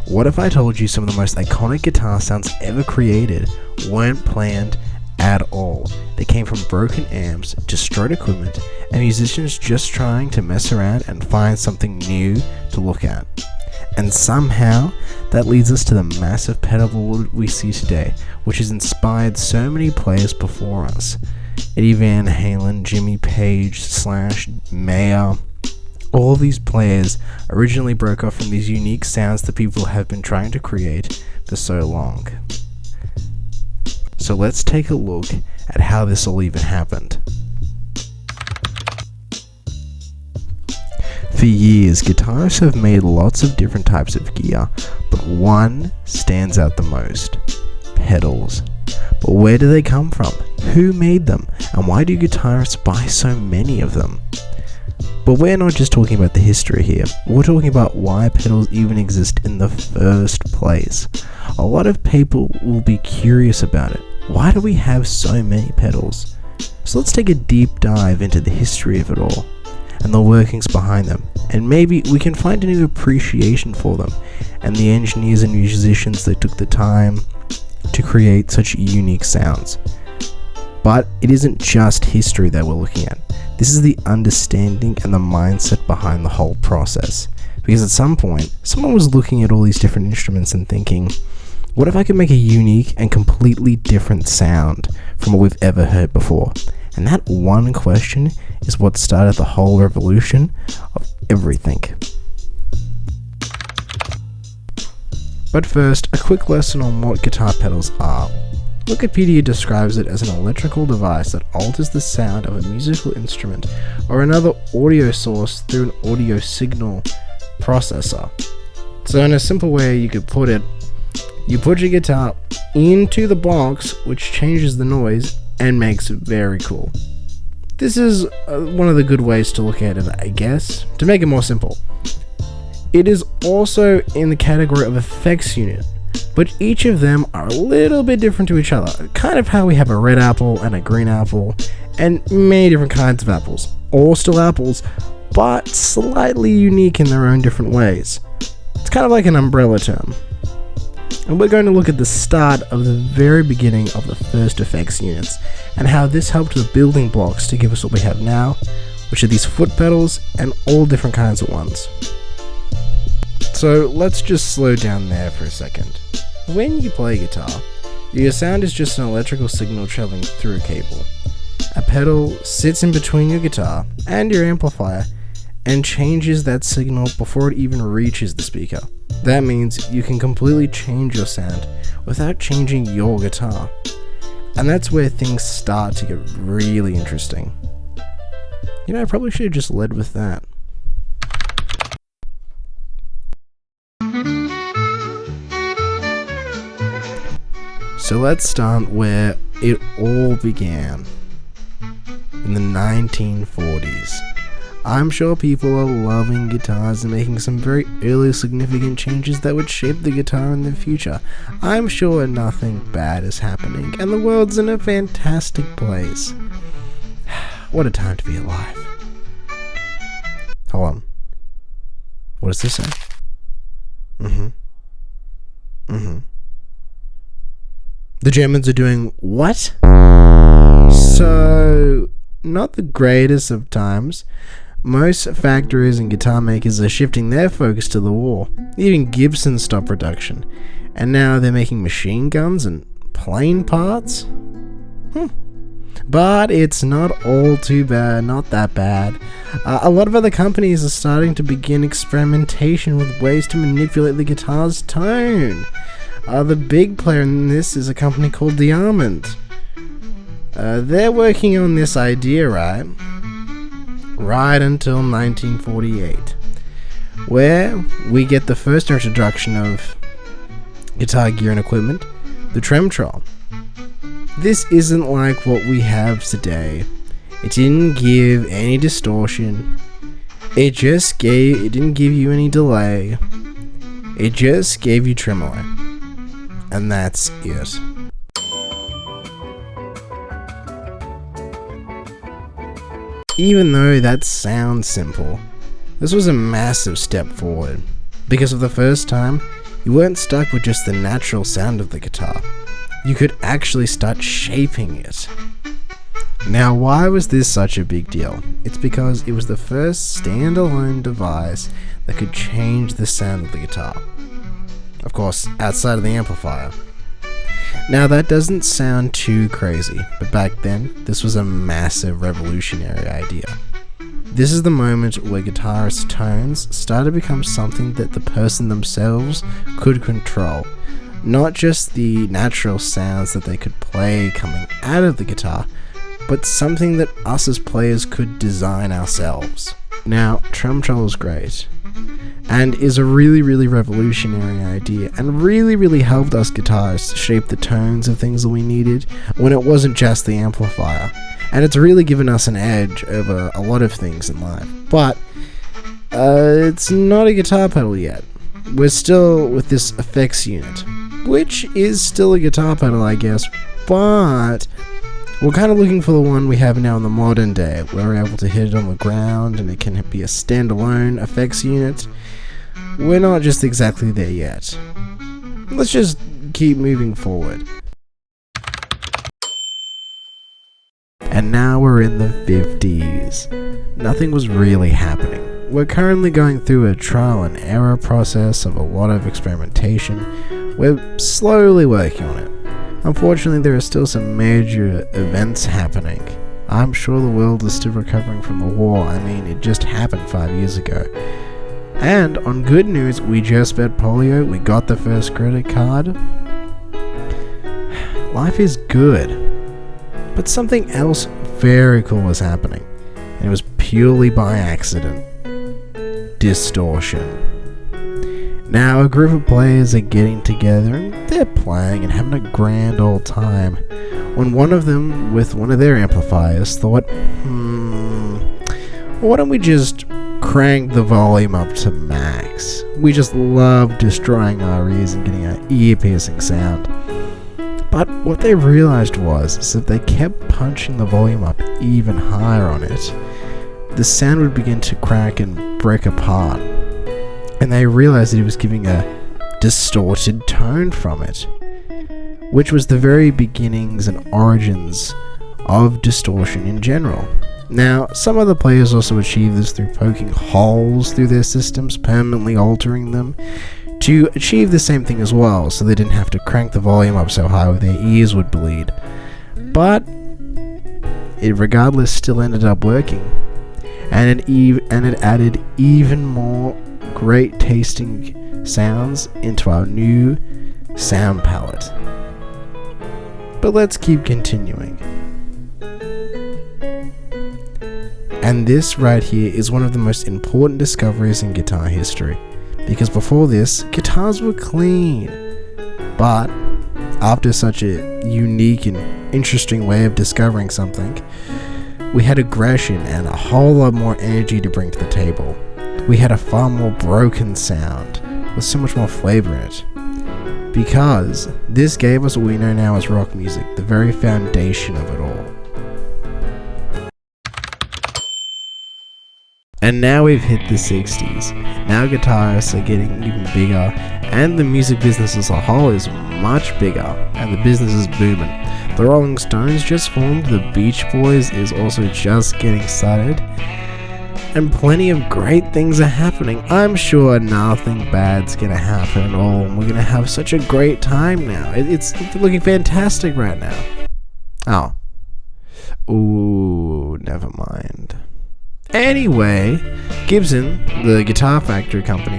What if I told you some of the most iconic guitar sounds ever created weren't planned at all? They came from broken amps, destroyed equipment, and musicians just trying to mess around and find something new to look at. And somehow, that leads us to the massive pedal board we see today, which has inspired so many players before us. Eddie Van Halen, Jimmy Page, Slash, Mayer. All these players originally broke off from these unique sounds that people have been trying to create for so long. So let's take a look at how this all even happened. For years, guitarists have made lots of different types of gear, but one stands out the most: pedals. But where do they come from? Who made them? And why do guitarists buy so many of them? But we're not just talking about the history here, we're talking about why pedals even exist in the first place. A lot of people will be curious about it. Why do we have so many pedals? So let's take a deep dive into the history of it all, and the workings behind them, and maybe we can find a new appreciation for them, and the engineers and musicians that took the time to create such unique sounds. But it isn't just history that we're looking at. This is the understanding and the mindset behind the whole process. Because at some point, someone was looking at all these different instruments and thinking, what if I could make a unique and completely different sound from what we've ever heard before? And that one question is what started the whole revolution of everything. But first, a quick lesson on what guitar pedals are. Wikipedia describes it as an electrical device that alters the sound of a musical instrument or another audio source through an audio signal processor. So in a simple way you could put it, you put your guitar into the box, which changes the noise and makes it very cool. This is one of the good ways to look at it, I guess, to make it more simple. It is also in the category of effects unit, but each of them are a little bit different to each other. Kind of how we have a red apple and a green apple, and many different kinds of apples. All still apples, but slightly unique in their own different ways. It's kind of like an umbrella term. And we're going to look at the start of the very beginning of the first effects units, and how this helped the building blocks to give us what we have now, which are these foot pedals and all different kinds of ones. So let's just slow down there for a second. When you play guitar, your sound is just an electrical signal traveling through a cable. A pedal sits in between your guitar and your amplifier and changes that signal before it even reaches the speaker. That means you can completely change your sound without changing your guitar. And that's where things start to get really interesting. You know, I probably should have just led with that. So let's start where it all began, in the 1940s. I'm sure people are loving guitars and making some very early significant changes that would shape the guitar in the future. I'm sure nothing bad is happening, and the world's in a fantastic place. What a time to be alive. Hold on. What does this say? The Germans are doing what? So, not the greatest of times. Most factories and guitar makers are shifting their focus to the war. Even Gibson stopped production. And now they're making machine guns and plane parts? But it's not all too bad, not that bad. A lot of other companies are starting to begin experimentation with ways to manipulate the guitar's tone. The big player in this is a company called Diamond. They're working on this idea, right until 1948, where we get the first introduction of guitar gear and equipment, the Tremtrol. This isn't like what we have today. It didn't give any distortion. It didn't give you any delay. It just gave you tremolo. And that's it. Even though that sounds simple, this was a massive step forward, because for the first time, You weren't stuck with just the natural sound of the guitar. You could actually start shaping it. Now, why was this such a big deal? It's because it was the first standalone device that could change the sound of the guitar. Of course, outside of the amplifier. Now, that doesn't sound too crazy, but back then, this was a massive revolutionary idea. This is the moment where guitarists' tones started to become something that the person themselves could control. Not just the natural sounds that they could play coming out of the guitar, but something that us as players could design ourselves. Now, tremolo is great, and is a really revolutionary idea, and really helped us guitarists shape the tones of things that we needed when it wasn't just the amplifier. And it's really given us an edge over a lot of things in life. But it's not a guitar pedal yet. We're still with this effects unit, which is still a guitar pedal, I guess, but we're kind of looking for the one we have now in the modern day, where we're able to hit it on the ground and it can be a standalone effects unit. We're not just exactly there yet. Let's just keep moving forward. And now we're in the 50s. Nothing was really happening. We're currently going through a trial and error process of a lot of experimentation. We're slowly working on it. Unfortunately, there are still some major events happening. I'm sure the world is still recovering from the war. I mean, it just happened 5 years ago. And on good news, we just bet polio. We got the first credit card. Life is good. But something else very cool was happening, and it was purely by accident. Distortion. Now, a group of players are getting together, and they're playing and having a grand old time, when one of them, with one of their amplifiers, thought, why don't we just crank the volume up to max? We just love destroying our ears and getting an ear-piercing sound. But what they realized was if they kept punching the volume up even higher on it, the sound would begin to crack and break apart. And they realized that it was giving a distorted tone from it, which was the very beginnings and origins of distortion in general. Now, some other players also achieved this through poking holes through their systems, permanently altering them, to achieve the same thing as well, so they didn't have to crank the volume up so high their ears would bleed. But it regardless still ended up working, and it added even more great tasting sounds into our new sound palette. But let's keep continuing. And this right here is one of the most important discoveries in guitar history. Because before this, guitars were clean. But after such a unique and interesting way of discovering something, we had aggression and a whole lot more energy to bring to the table. We had a far more broken sound, with so much more flavor in it. Because this gave us what we know now as rock music, the very foundation of it all. And now we've hit the 60s. Now guitarists are getting even bigger, and the music business as a whole is much bigger, and the business is booming. The Rolling Stones just formed, the Beach Boys is also just getting started, and plenty of great things are happening. I'm sure nothing bad's gonna happen at all, and we're gonna have such a great time now. It's looking fantastic right now. Ooh, never mind. Anyway, Gibson, the guitar factory company,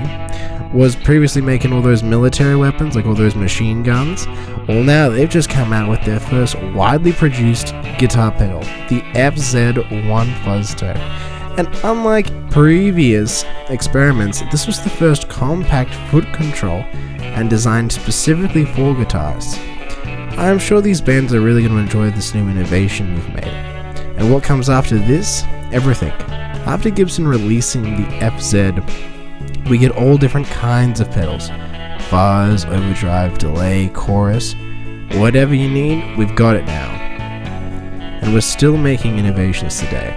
was previously making all those military weapons, like all those machine guns. Well, now they've just come out with their first widely produced guitar pedal, the FZ1 Fuzztone. And unlike previous experiments, this was the first compact foot control and designed specifically for guitarists. I'm sure these bands are really going to enjoy this new innovation we've made. And what comes after this? Everything. After Gibson releasing the FZ, we get all different kinds of pedals. Fuzz, overdrive, delay, chorus. Whatever you need, we've got it now. And we're still making innovations today.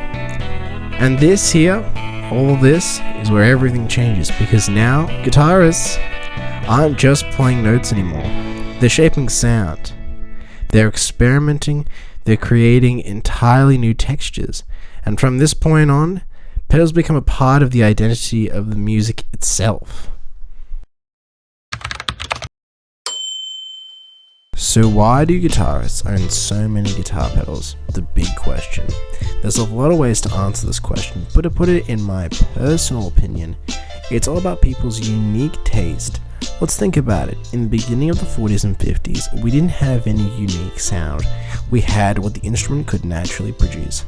And this here, all this, is where everything changes, because now guitarists, aren't just playing notes anymore. They're shaping sound. They're experimenting, they're creating entirely new textures. And from this point on, pedals become a part of the identity of the music itself. So why do guitarists own so many guitar pedals? The big question. There's a lot of ways to answer this question, but to put it in my personal opinion, it's all about people's unique taste. Let's think about it. In the beginning of the 40s and 50s, we didn't have any unique sound. We had what the instrument could naturally produce.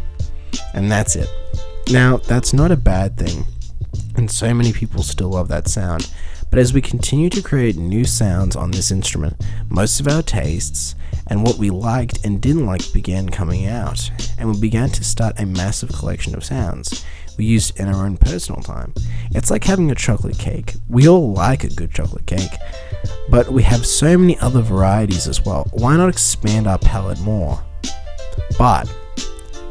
And that's it. Now, that's not a bad thing, and so many people still love that sound. But as we continue to create new sounds on this instrument, most of our tastes and what we liked and didn't like began coming out, and we began to start a massive collection of sounds we used in our own personal time. It's like having a chocolate cake. We all like a good chocolate cake, but we have so many other varieties as well. Why not expand our palette more? But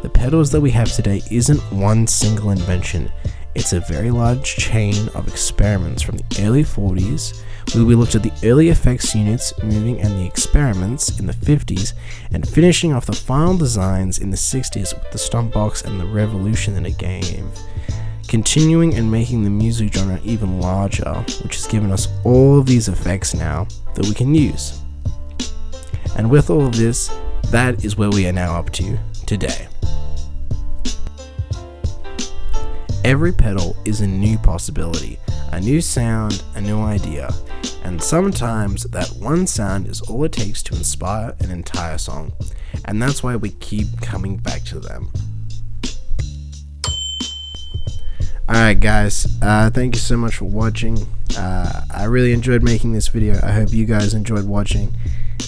the pedals that we have today isn't one single invention. It's a very large chain of experiments from the early 40s, where we looked at the early effects units moving and the experiments in the 50s, and finishing off the final designs in the 60s with the stompbox and the revolution that it gave. Continuing and making the music genre even larger, which has given us all of these effects now that we can use. And with all of this, that is where we are now up to today. Every pedal is a new possibility, a new sound, a new idea, and sometimes that one sound is all it takes to inspire an entire song, and that's why we keep coming back to them. Alright guys, thank you so much for watching. I really enjoyed making this video. I hope you guys enjoyed watching.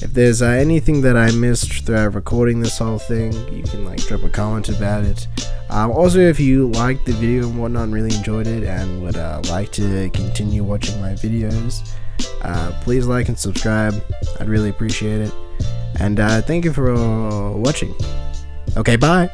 If there's anything that I missed throughout recording this whole thing, you can drop a comment about it. Also, if you liked the video and whatnot and really enjoyed it and would like to continue watching my videos, please like and subscribe. I'd really appreciate it. And thank you for watching. Okay, bye.